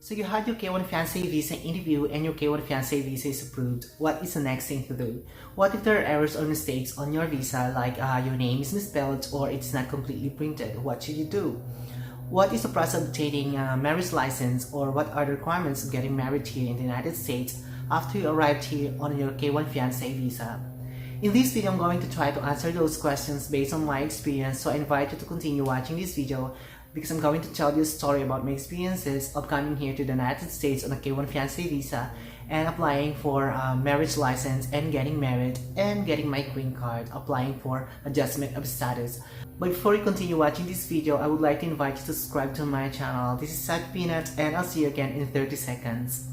So you had your K1 fiancé visa interview and your K1 fiancé visa is approved. What is the next thing to do? What if there are errors or mistakes on your visa, like your name is misspelled or it's not completely printed? What should you do? What is the process of obtaining a marriage license, or what are the requirements of getting married here in the United States after you arrived here on your K1 fiancé visa? In this video, I'm going to try to answer those questions based on my experience, so I invite you to continue watching this video because I'm going to tell you a story about my experiences of coming here to the United States on a K1 fiancé visa and applying for a marriage license and getting married and getting my green card, applying for adjustment of status. But before you continue watching this video, I would like to invite you to subscribe to my channel. This is Sad Peanut and I'll see you again in 30 seconds.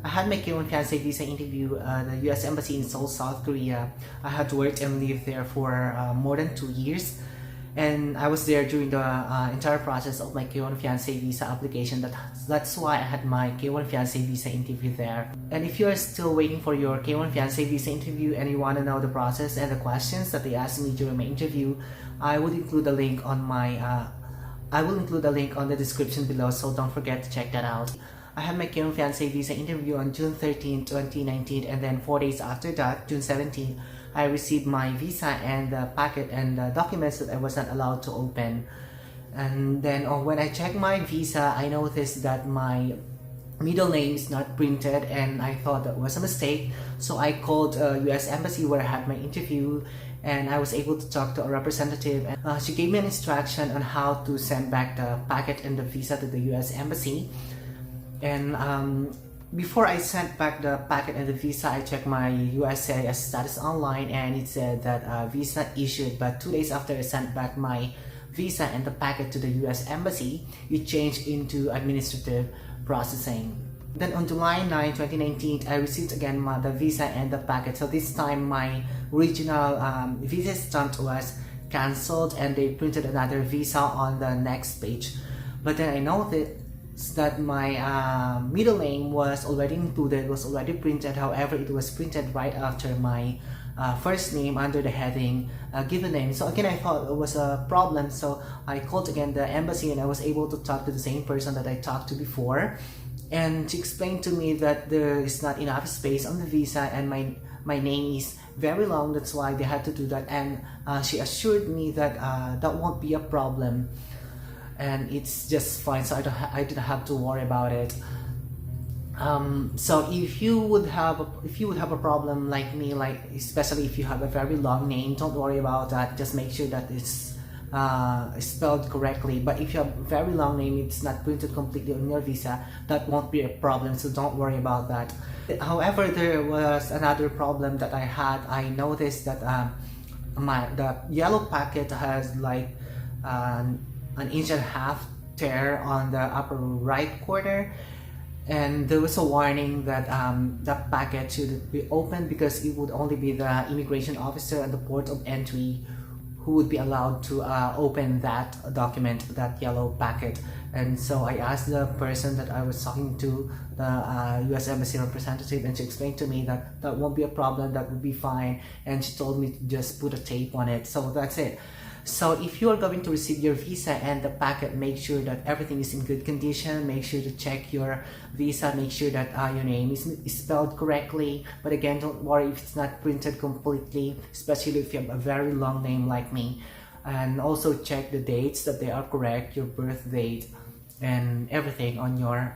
I had my K1 fiancé visa interview at the US Embassy in Seoul, South Korea. I had worked and lived there for more than 2 years. And I was there during the entire process of my K1 fiancé visa application. That's why I had my K1 fiancé visa interview there. And if you are still waiting for your K1 fiancé visa interview and you want to know the process and the questions that they asked me during my interview, I will include the link on the description below, so don't forget to check that out. I had my K1 fiancé visa interview on June 13, 2019, and then 4 days after that, June 17, I received my visa and the packet and the documents that I was not allowed to open. And then when I checked my visa, I noticed that my middle name is not printed, and I thought that was a mistake. So I called US Embassy where I had my interview, and I was able to talk to a representative, and she gave me an instruction on how to send back the packet and the visa to the US Embassy. And before I sent back the packet and the visa, I checked my USCIS status online, and it said that visa issued. But 2 days after I sent back my visa and the packet to the US Embassy, it changed into administrative processing. Then on July 9, 2019, I received again the visa and the packet. So this time my original visa stamp was cancelled, and they printed another visa on the next page. But then I noticed that my middle name was already included, was already printed. However, it was printed right after my first name under the heading given name. So again, I thought it was a problem, so I called again the embassy, and I was able to talk to the same person that I talked to before, and she explained to me that there is not enough space on the visa and my name is very long, that's why they had to do that. And she assured me that that won't be a problem and it's just fine, so I didn't have to worry about it. So if you would have a problem like me, like especially if you have a very long name, don't worry about that. Just make sure that it's spelled correctly. But if you have a very long name, it's not printed completely on your visa, that won't be a problem, so don't worry about that. However, there was another problem that I had. I noticed that the yellow packet has like an inch and a half tear on the upper right corner, and there was a warning that that packet should be opened because it would only be the immigration officer at the port of entry who would be allowed to open that document, that yellow packet. And so I asked the person that I was talking to, the US Embassy representative, and she explained to me that that won't be a problem, that would be fine, and she told me to just put a tape on it. So that's it. So if you are going to receive your visa and the packet, make sure that everything is in good condition. Make sure to check your visa, make sure that your name is spelled correctly. But again, don't worry if it's not printed completely, especially if you have a very long name like me. And also check the dates, that they are correct, your birth date and everything on your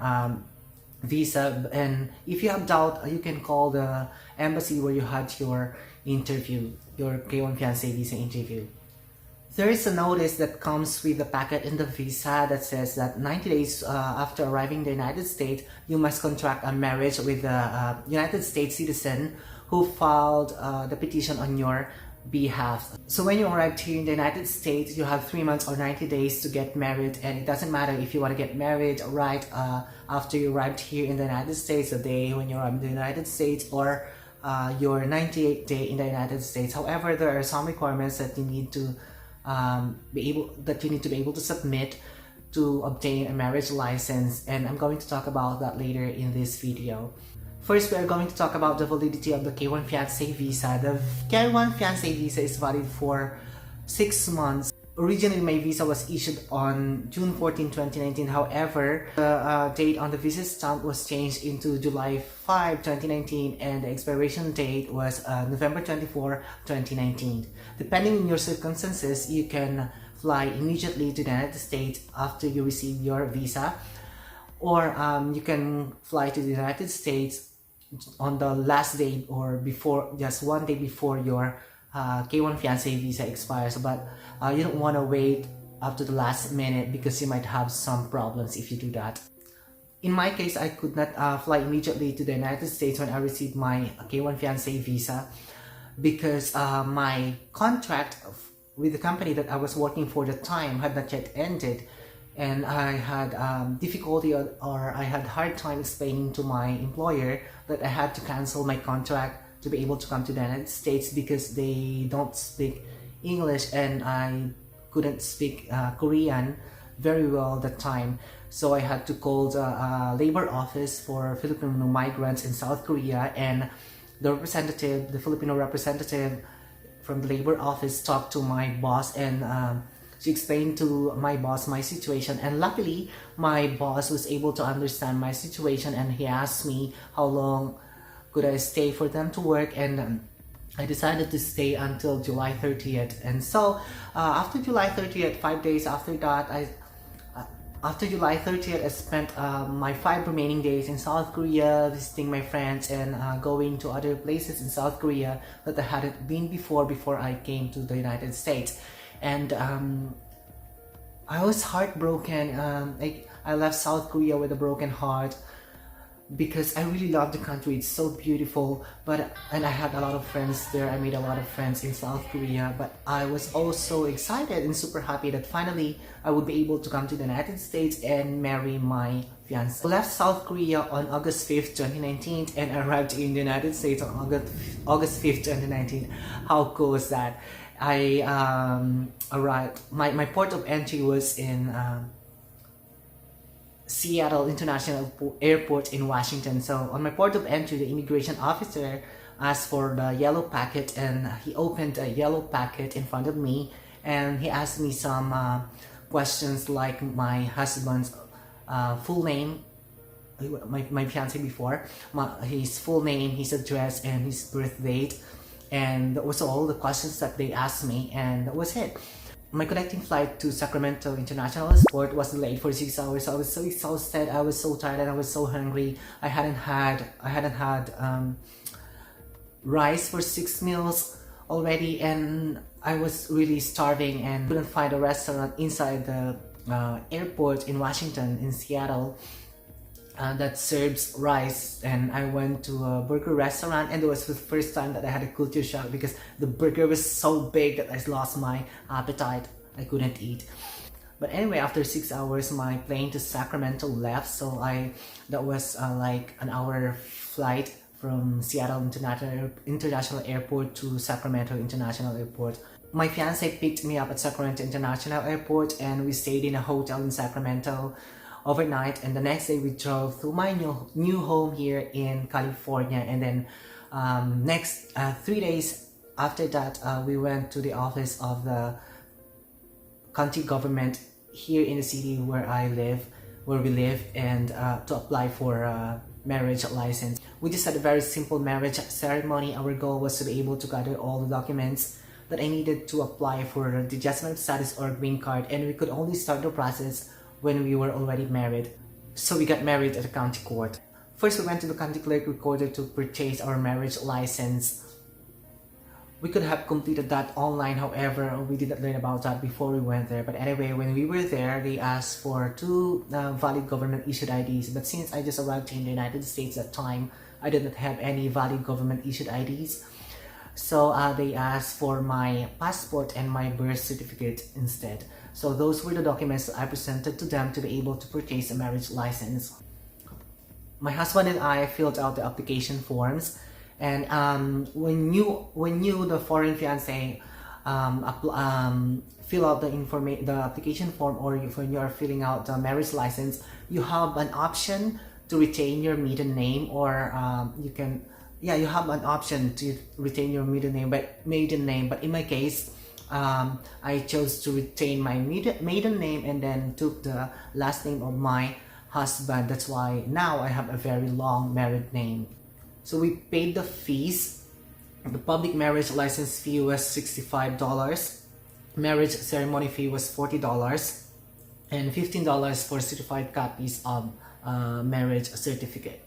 visa. And if you have doubt, you can call the embassy where you had your interview, your K1 fiancé visa interview. There is a notice that comes with the packet and the visa that says that 90 days after arriving in the United States, you must contract a marriage with a United States citizen who filed the petition on your be halved. So when you arrived here in the United States, you have 3 months or 90 days to get married, and it doesn't matter if you want to get married right after you arrived here in the United States, the day when you arrived in the United States, or your 98th day in the United States. However, there are some requirements that you need to be able to submit to obtain a marriage license, and I'm going to talk about that later in this video. First, we are going to talk about the validity of the K1 Fiancé visa. The K1 Fiancé visa is valid for 6 months. Originally, my visa was issued on June 14, 2019. However, the date on the visa stamp was changed into July 5, 2019, and the expiration date was November 24, 2019. Depending on your circumstances, you can fly immediately to the United States after you receive your visa, or you can fly to the United States on the last day or before, just one day before your K1 Fiancé visa expires. But you don't want to wait up to the last minute because you might have some problems if you do that. In my case, I could not fly immediately to the United States when I received my K1 Fiancé visa because my contract with the company that I was working for at the time had not yet ended, and I had difficulty or I had hard time explaining to my employer that I had to cancel my contract to be able to come to the United States because they don't speak English and I couldn't speak Korean very well at that time. So I had to call the labor office for Filipino migrants in South Korea, and the Filipino representative from the labor office talked to my boss, and she explained to my boss my situation, and luckily my boss was able to understand my situation, and he asked me how long could I stay for them to work, and I decided to stay until July 30th. And so after July 30th, 5 days after that, after July 30th, I spent my 5 remaining days in South Korea visiting my friends and going to other places in South Korea that I hadn't been before I came to the United States. And I was heartbroken. I left South Korea with a broken heart because I really love the country. It's so beautiful, and I had a lot of friends there. I made a lot of friends in South Korea, but I was also excited and super happy that finally I would be able to come to the United States and marry my fiancé. I left South Korea on August 5th, 2019, and arrived in the United States on August 5th, 2019. How cool is that? I arrived, my port of entry was in Seattle International Airport in Washington. So on my port of entry, the immigration officer asked for the yellow packet, and he opened a yellow packet in front of me, and he asked me some questions like my husband's full name, my fiancé before, his full name, his address, and his birth date. And that was all the questions that they asked me, and that was it. My connecting flight to Sacramento International Airport was delayed for 6 hours. So I was so exhausted, I was so tired, and I was so hungry. I hadn't had rice for 6 meals already, and I was really starving and couldn't find a restaurant inside the airport in Washington, in Seattle, that serves rice. And I went to a burger restaurant, and it was the first time that I had a culture shock because the burger was so big that I lost my appetite. I couldn't eat. But anyway, after 6 hours, my plane to Sacramento left. So that was like an hour flight from Seattle International Airport to Sacramento International Airport. My fiancé picked me up at Sacramento International Airport, and we stayed in a hotel in Sacramento overnight, and the next day we drove to my new home here in California. And then next 3 days after that, we went to the office of the county government here in the city where we live, and to apply for a marriage license. We just had a very simple marriage ceremony. Our goal was to be able to gather all the documents that I needed to apply for the adjustment of status or green card, and we could only start the process when we were already married. So we got married at the county court. First, we went to the county clerk recorder to purchase our marriage license. We could have completed that online, however, we didn't learn about that before we went there. But anyway, when we were there, they asked for 2 valid government-issued IDs. But since I just arrived in the United States at that time, I didn't have any valid government-issued IDs. So they asked for my passport and my birth certificate instead. So those were the documents I presented to them to be able to purchase a marriage license. My husband and I filled out the application forms, and when you the foreign fiance fill out the application form, or when you are filling out the marriage license, you have an option to retain your maiden name, or you have an option to retain your maiden name. But in my case, I chose to retain my maiden name and then took the last name of my husband. That's why now I have a very long married name. So we paid the fees. The public marriage license fee was $65. Marriage ceremony fee was $40, and $15 for certified copies of marriage certificate.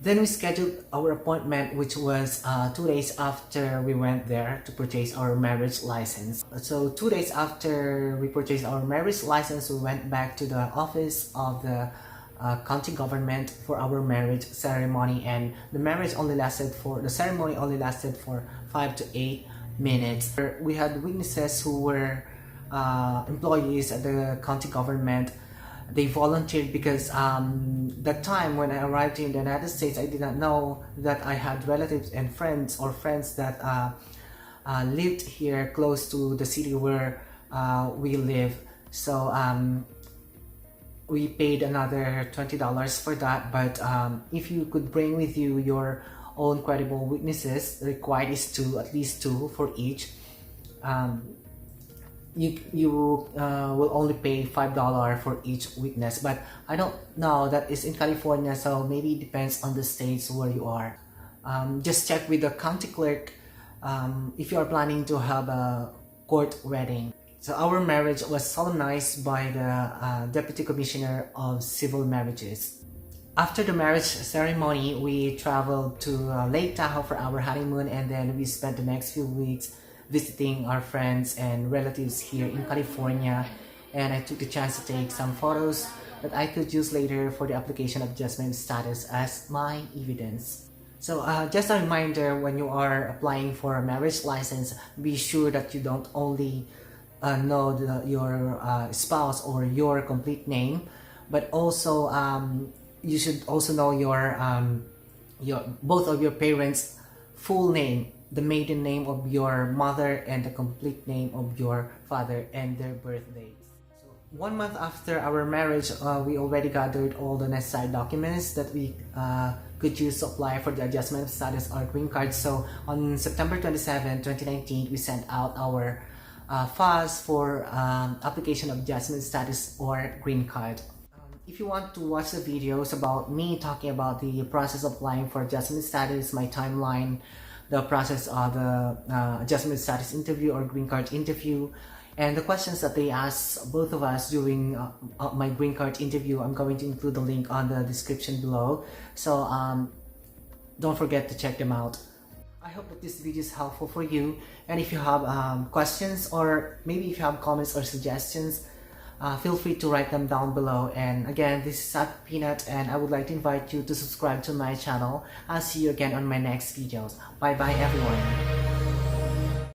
Then we scheduled our appointment, which was 2 days after we went there to purchase our marriage license. So 2 days after we purchased our marriage license, we went back to the office of the county government for our marriage ceremony, and the ceremony only lasted for 5 to 8 minutes. We had witnesses who were employees at the county government. They volunteered because that time when I arrived in the United States, I did not know that I had relatives and friends that lived here close to the city where we live. So we paid another $20 for that. But if you could bring with you your own credible witnesses, the required is at least two for each. You will only pay $5 for each witness. But I don't know, that is in California, so maybe it depends on the states where you are. Just check with the county clerk if you are planning to have a court wedding. So our marriage was solemnized by the Deputy Commissioner of Civil Marriages. After the marriage ceremony, we traveled to Lake Tahoe for our honeymoon, and then we spent the next few weeks visiting our friends and relatives here in California. And I took the chance to take some photos that I could use later for the application of adjustment status as my evidence. So just a reminder, when you are applying for a marriage license, be sure that you don't only know your spouse or your complete name, but also you should also know your both of your parents' full name, the maiden name of your mother and the complete name of your father, and their birthdays. So 1 month after our marriage, we already gathered all the necessary documents that we could use to apply for the adjustment of status or green card. So on September 27, 2019, we sent out our files for application of adjustment status or green card. If you want to watch the videos about me talking about the process of applying for adjustment status, my timeline, the process of the adjustment status interview or green card interview, and the questions that they asked both of us during my green card interview, I'm going to include the link on the description below. So don't forget to check them out. I hope that this video is helpful for you, and if you have questions, or maybe if you have comments or suggestions, feel free to write them down below. And again, this is Happy Peanut, and I would like to invite you to subscribe to my channel. I'll see you again on my next videos. Bye bye everyone.